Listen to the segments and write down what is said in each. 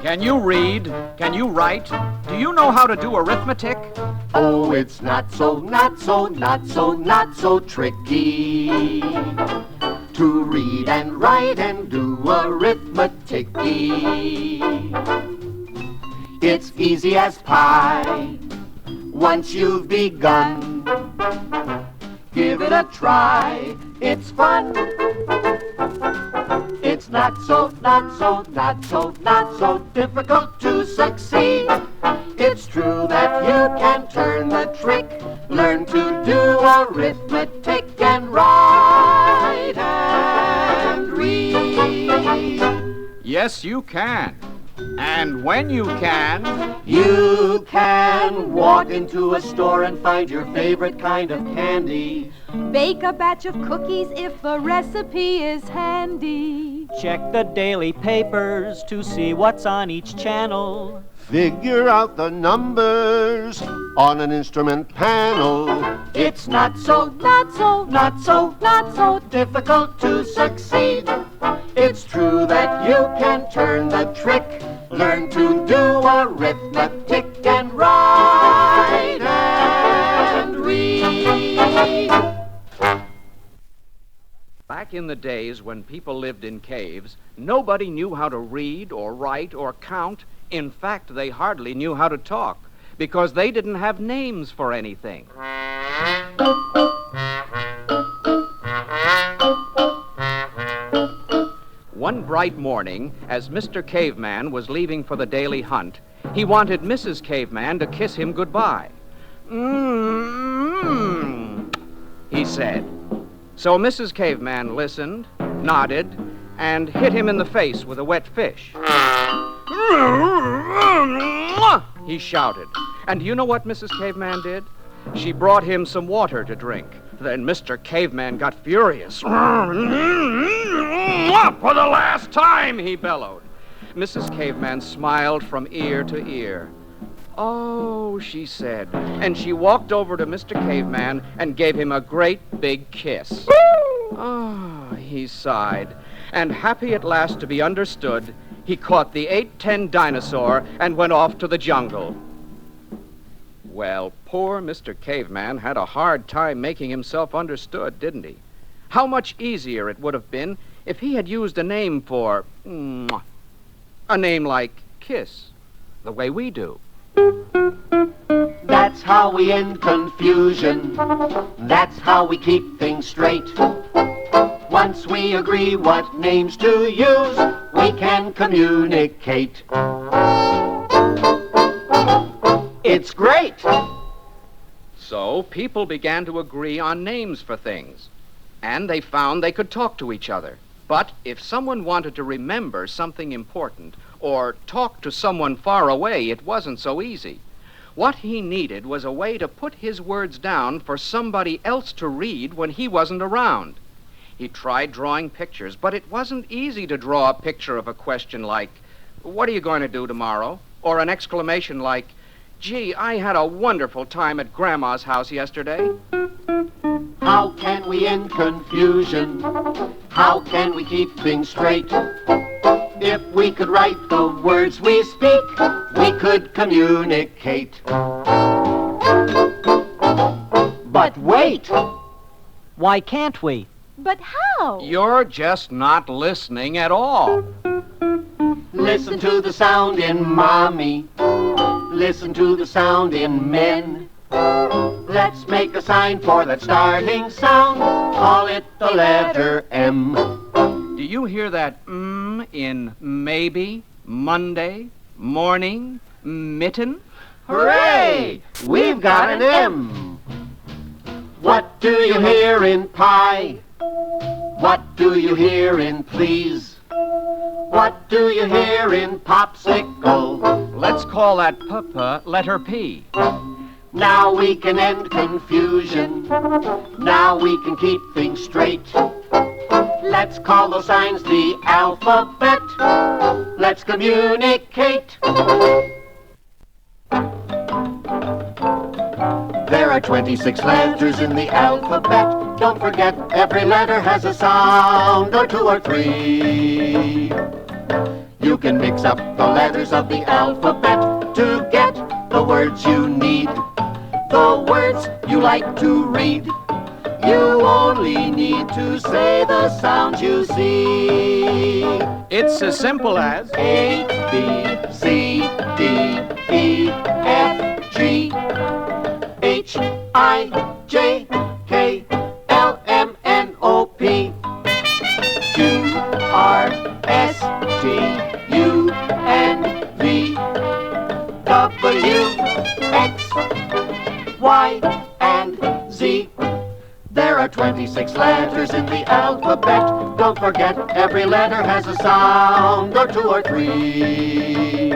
Can you read? Can you write? Do you know how to do arithmetic? Oh, it's not so tricky to read and write and do arithmetic. It's easy as pie once you've begun. Give it a try, it's fun. It's not so difficult to succeed. It's true that you can turn the trick, learn to do arithmetic and write and read. Yes, you can. And when you can walk into a store and find your favorite kind of candy. Bake a batch of cookies if the recipe is handy. Check the daily papers to see what's on each channel. Figure out the numbers on an instrument panel. It's not so difficult to succeed. It's true that you can turn the trick, learn to do arithmetic and write and read. Back in the days when people lived in caves, nobody knew how to read or write or count. In fact, they hardly knew how to talk because they didn't have names for anything. One bright morning, as Mr. Caveman was leaving for the daily hunt, he wanted Mrs. Caveman to kiss him goodbye. He said. So Mrs. Caveman listened, nodded, and hit him in the face with a wet fish. He shouted. And you know what Mrs. Caveman did? She brought him some water to drink. Then Mr. Caveman got furious. For the last time, he bellowed. Mrs. Caveman smiled from ear to ear. Oh, she said, and she walked over to Mr. Caveman and gave him a great big kiss. Oh, he sighed, and happy at last to be understood, he caught the 810 dinosaur and went off to the jungle. Well, poor Mr. Caveman had a hard time making himself understood, didn't he? How much easier it would have been if he had used a name for, a name like Kiss, the way we do. That's how we end confusion. That's how we keep things straight. Once we agree what names to use, we can communicate. It's great! So people began to agree on names for things, and they found they could talk to each other. But if someone wanted to remember something important or talk to someone far away, it wasn't so easy. What he needed was a way to put his words down for somebody else to read when he wasn't around. He tried drawing pictures, but it wasn't easy to draw a picture of a question like, "What are you going to do tomorrow?" Or an exclamation like, "Gee, I had a wonderful time at Grandma's house yesterday." How can we end confusion? How can we keep things straight? If we could write the words we speak, we could communicate. But wait! Why can't we? But how? You're just not listening at all. Listen to the sound in mommy. Listen to the sound in men. Let's make a sign for that starting sound. Call it the letter M. Do you hear that in maybe, Monday, morning, mitten? Hooray! We've got an M. What do you hear in pie? What do you hear in please? What do you hear in popsicle? Let's call that letter P. Now we can end confusion. Now we can keep things straight. Let's call those signs the alphabet. Let's communicate. There are 26 letters in the alphabet. Don't forget, every letter has a sound or two or three. You can mix up the letters of the alphabet to get the words you need, the words you like to read. You only need to say the sounds you see. It's as simple as A, B, C, D, E, F, G, H, I, J, K, L, M, N, O, P, Q, R, S, T, U, and V, W, X, Y, and Z. There are 26 letters in the alphabet. Don't forget, every letter has a sound, or two or three.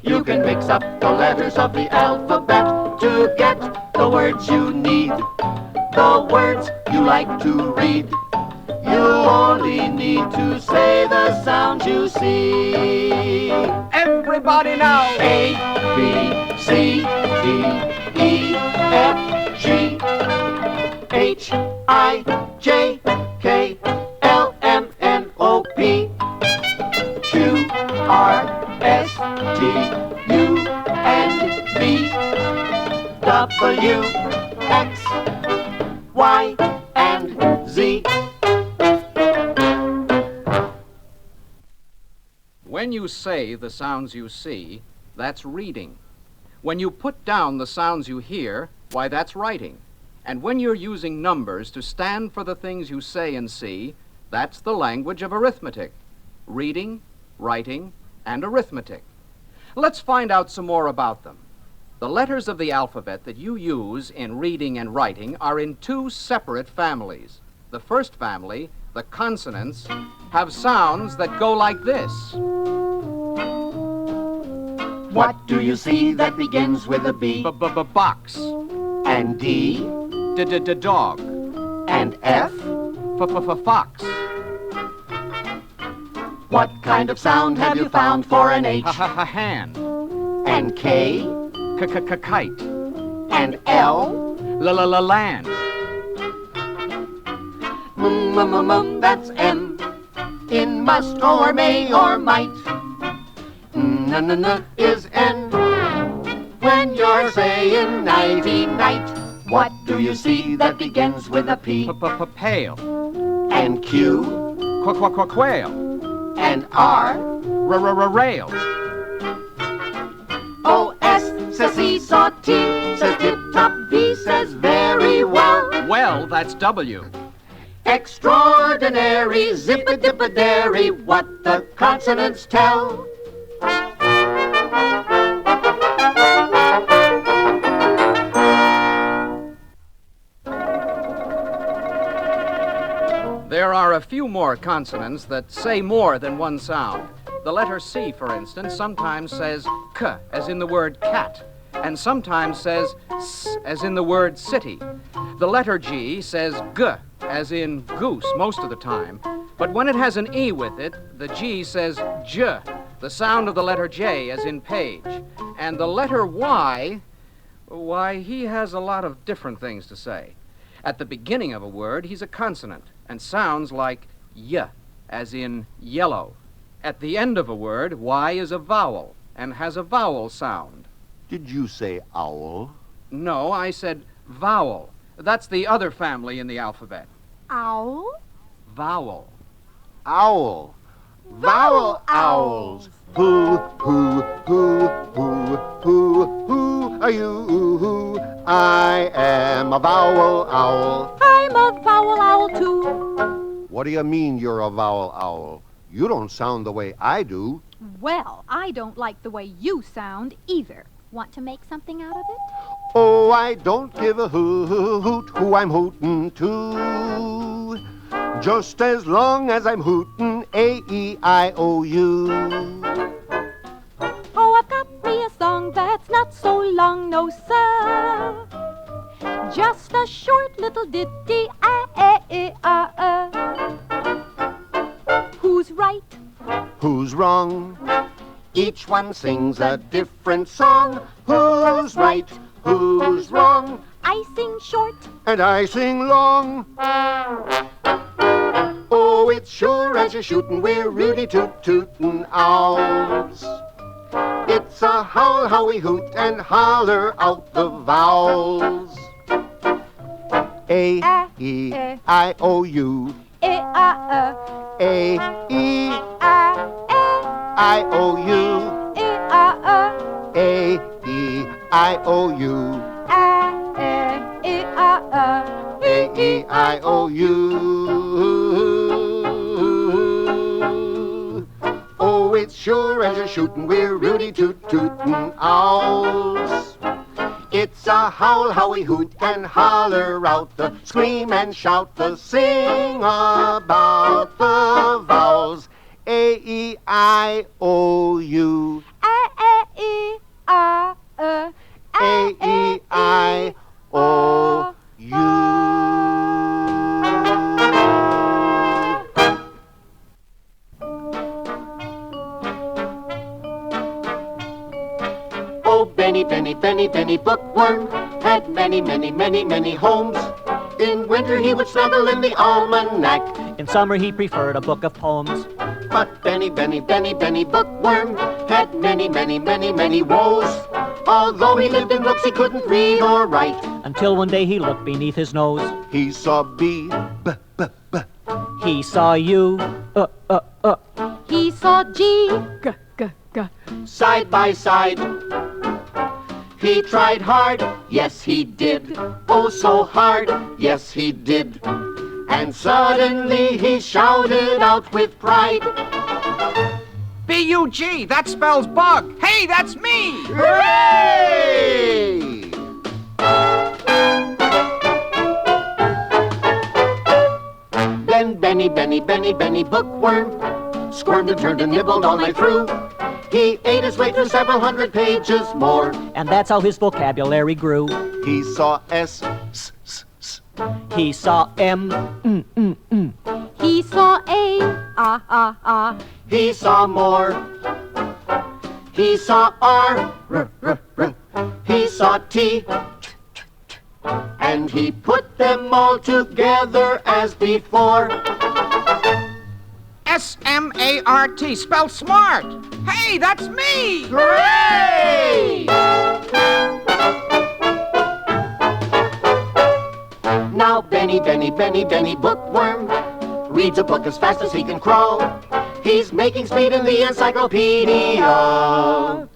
You can mix up the letters of the alphabet to get the words you need, the words you like to read. You only need to say the sounds you see. everybody now. A, B, C, D, E, F, G, H, I, J, K, L, M, N, O, P, Q, R, S, T, U, and V, W, X, Y, and Z. When you say the sounds you see, that's reading. When you put down the sounds you hear, why, that's writing. And when you're using numbers to stand for the things you say and see, that's the language of arithmetic. Reading, writing, and arithmetic. Let's find out some more about them. The letters of the alphabet that you use in reading and writing are in two separate families. The first family, the consonants, have sounds that go like this. What do you see that begins with a B? Box. And D? Dog. And F? Fox. What kind of sound have you found for an H? Hand. And K? Kite. And L? Land. That's M. In must or may or might. N is N. When you're saying nighty night, what do you see that begins with a P? Pail. And Q? Quail. And R? Rail. O, S says seesaw, T says tip-top, V says very well. Well, that's W. Extraordinary, zip-a-dip-a-dairy, what the consonants tell. There are a few more consonants that say more than one sound. The letter C, for instance, sometimes says K, as in the word cat, and sometimes says S, as in the word city. The letter G says G, as in goose, most of the time. But when it has an E with it, the G says J, the sound of the letter J, as in page. And the letter Y, why, he has a lot of different things to say. At the beginning of a word, he's a consonant and sounds like Y, as in yellow. At the end of a word, Y is a vowel and has a vowel sound. Did you say owl? No, I said vowel. That's the other family in the alphabet. Owl? Vowel. Owl. Vowel owls. Who are you? I am a vowel owl. I'm a vowel owl too. What do you mean you're a vowel owl? You don't sound the way I do. Well, I don't like the way you sound either. Want to make something out of it? Oh, I don't give a hoot who I'm hootin' to. Just as long as I'm hootin' A-E-I-O-U. Oh, I've got me a song that's not so long, no sir. Just a short little ditty, Who's right? Who's wrong? Each one sings a different song. Who's right? Who's wrong? I sing short. And I sing long. Oh, it's sure as you're shootin', we're Rudy Toot-Tootin' Owls. It's a howl, how we hoot and holler out the vowels. A, E, I, O, U. A, E, I, O, U. A, E, I, O, U. A, E, I, O, U. Oh, it's sure as you're shootin', we're Rudy Toot-Tootin' Owls. It's a howl, how we hoot and holler out the scream and shout the sing about the vowels. A, E, I, O, U. A, E, I, O, U. Oh, Benny, Benny, Benny, Benny Bookworm had many, many, many, many homes. In winter he would snuggle in the almanac. In summer he preferred a book of poems. But Benny, Benny, Benny, Benny Bookworm had many, many, many, many woes. Although he lived in books, he couldn't read or write. Until one day he looked beneath his nose. He saw B, B, B, B. He saw U, He saw G, G, G, G. Side by side. He tried hard, yes he did. Oh, so hard, yes he did. And suddenly he shouted out with pride. B-U-G, that spells bug. Hey, that's me! Hooray! Then Benny, Benny, Benny, Benny Bookworm squirmed and turned and nibbled all night through. He ate his way through several hundred pages more. and that's how his vocabulary grew. He saw S, S, S, S. He saw M, He saw A, ah. He saw more. He saw R, R, R, R. He saw T, T, T, T. And he put them all together as before. S-M-A-R-T, spelled smart. Hey, that's me! Hooray! Now Benny, Benny, Benny, Benny Bookworm reads a book as fast as he can crawl. He's making speed in the encyclopedia.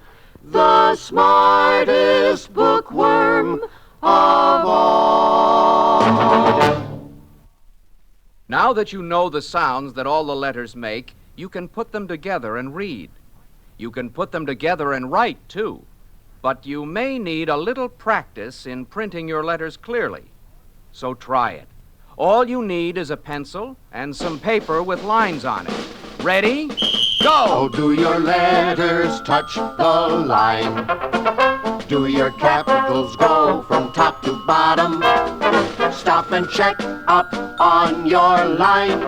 The smartest bookworm of all. Now that you know the sounds that all the letters make, you can put them together and read. You can put them together and write, too. But you may need a little practice in printing your letters clearly. So try it. All you need is a pencil and some paper with lines on it. Ready? Oh, Go! do your letters touch the line? Do your capitals go from top to bottom? Stop and check up on your line.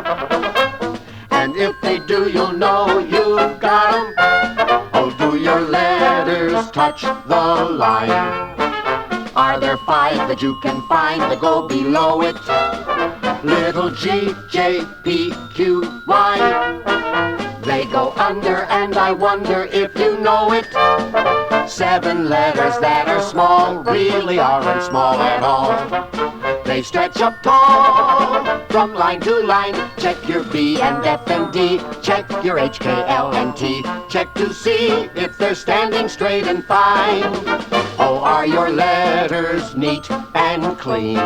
And if they do, you'll know you've got 'em. Oh, do your letters touch the line? Are there 5 that you can find that go below it? Little G, J, P, Q, Y. They go under, and I wonder if you know it. 7 letters that are small really aren't small at all. They stretch up tall from line to line. Check your B and F and D. Check your H, K, L, and T. Check to see if they're standing straight and fine. Oh, are your letters neat and clean?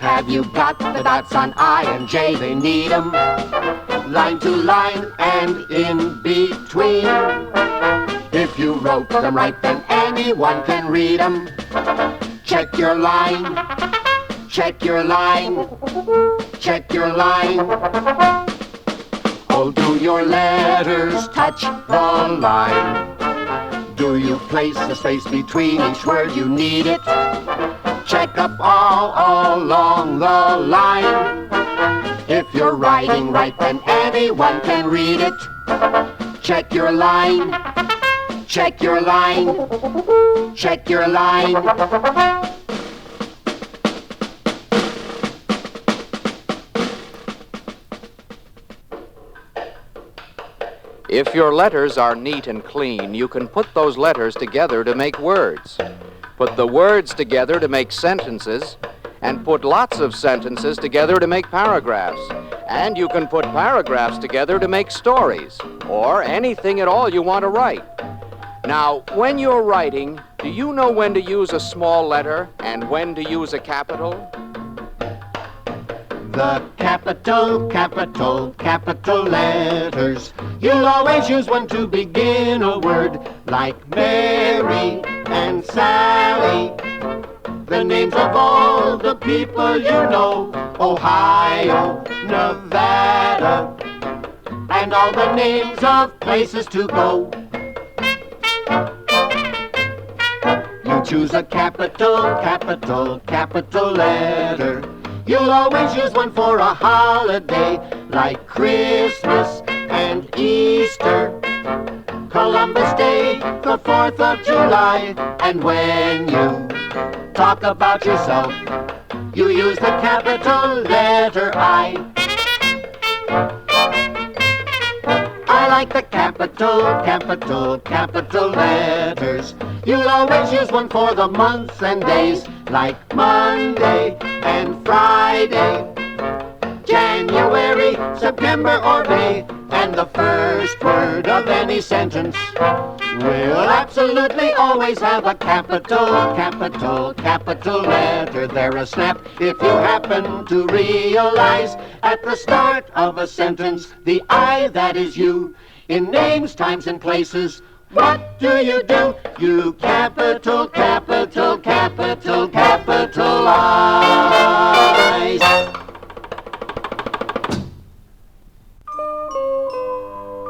Have you got the dots on I and J? They need 'em. Line to line and in between. If you wrote them right, then anyone can read 'em. Check your line. Check your line. Check your line. Oh, do your letters touch the line? Do you place a space between each word? You need it. Check up all along the line. If you're writing right, then anyone can read it. Check your line. Check your line. Check your line. If your letters are neat and clean, you can put those letters together to make words. Put the words together to make sentences, and put lots of sentences together to make paragraphs. And you can put paragraphs together to make stories, or anything at all you want to write. Now, when you're writing, do you know when to use a small letter and when to use a capital? The capital letters. You'll always use one to begin a word, like Mary and Sally. The names of all the people you know, Ohio, Nevada, and all the names of places to go. You choose a capital letter. You'll always use one for a holiday, like Christmas and Easter, Columbus Day, the 4th of July. And when you talk about yourself, you use the capital letter I. I like the capital letters. You'll always use one for the months and days, like Monday and Friday, January, September, or May. And the first word of any sentence will absolutely always have a capital letter there. A snap if you happen to realize at the start of a sentence the I, that is you. In names, times, and places, what do? You capitalize.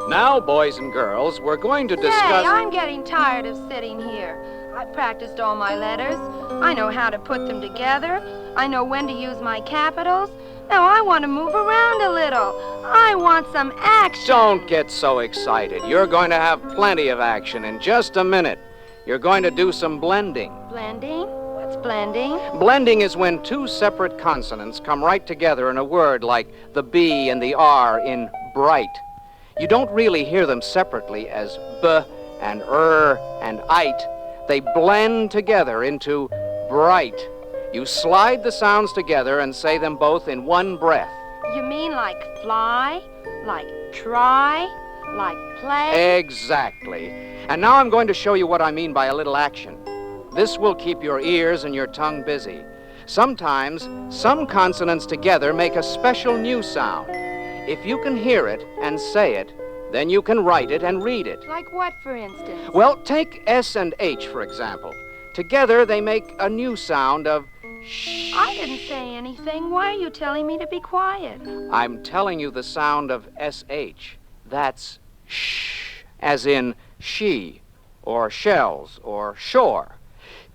Now, boys and girls, we're going to discuss... Say, I'm getting tired of sitting here. I've practiced all my letters. I know how to put them together. I know when to use my capitals. Now I want to move around a little. I want some action. Don't get so excited. You're going to have plenty of action in just a minute. You're going to do some blending. Blending? What's blending? Blending is when two separate consonants come right together in a word, like the B and the R in bright. You don't really hear them separately as B and and ite. They blend together into bright. You slide the sounds together and say them both in one breath. You mean like fly, like try, like play? Exactly. And now I'm going to show you what I mean by a little action. This will keep your ears and your tongue busy. Sometimes, some consonants together make a special new sound. If you can hear it and say it, then you can write it and read it. Like what, for instance? Well, take S and H, for example. Together, they make a new sound of shh. I didn't say anything. Why are you telling me to be quiet? I'm telling you the sound of SH. That's shh, as in she, or shells, or shore.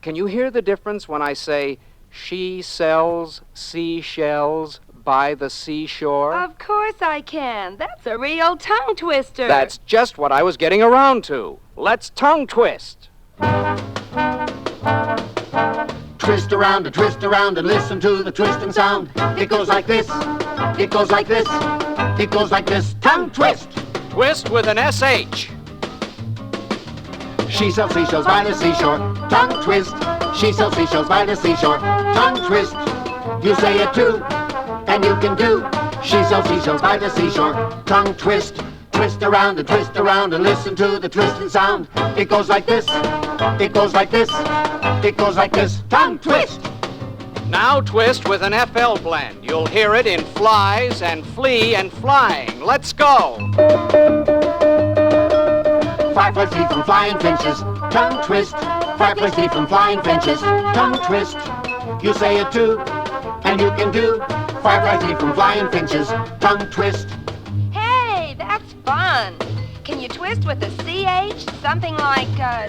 Can you hear the difference when I say she sells seashells by the seashore? Of course I can. That's a real tongue twister. That's just what I was getting around to. Let's tongue twist. Twist around and listen to the twisting sound. It goes like this, it goes like this, it goes like this. Tongue twist. Twist with an SH. She sells seashells by the seashore. Tongue twist. She sells seashells by the seashore. Tongue twist. You say it too, and you can do. She sells seashells by the seashore. Tongue twist. Twist around and listen to the twisting sound. It goes like this, it goes like this, it goes like this. Tongue twist. Now twist with an FL blend. You'll hear it in flies and flee and flying. Let's go. Fireflies flee from flying finches. Tongue twist. Fireflies flee from flying finches. Tongue twist. You say it too, and you can do. Fireflies flee from flying finches. Tongue twist. Hey, that's fun. Can you twist with a CH? Something like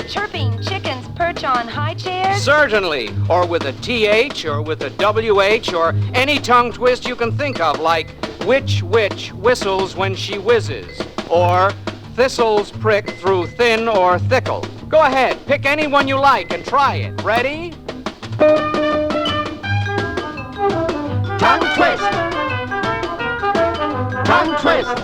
chirping chickens perch on high chairs? Certainly. Or with a TH, or with a WH, or any tongue twist you can think of, like which witch whistles when she whizzes, or thistles prick through thin or thickle. Go ahead, pick any one you like and try it. Ready? Tongue twist. Tongue twist.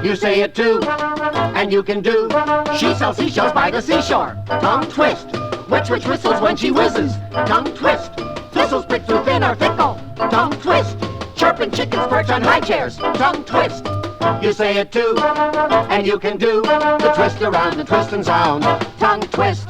You say it too, and you can do. She sells seashells by the seashore. Tongue twist. Which whistles when she whizzes. Tongue twist. Thistles pricked through thin are fickle. Tongue twist. Chirping chickens perch on high chairs. Tongue twist. You say it too, and you can do the twist around the twist and sound. Tongue twist.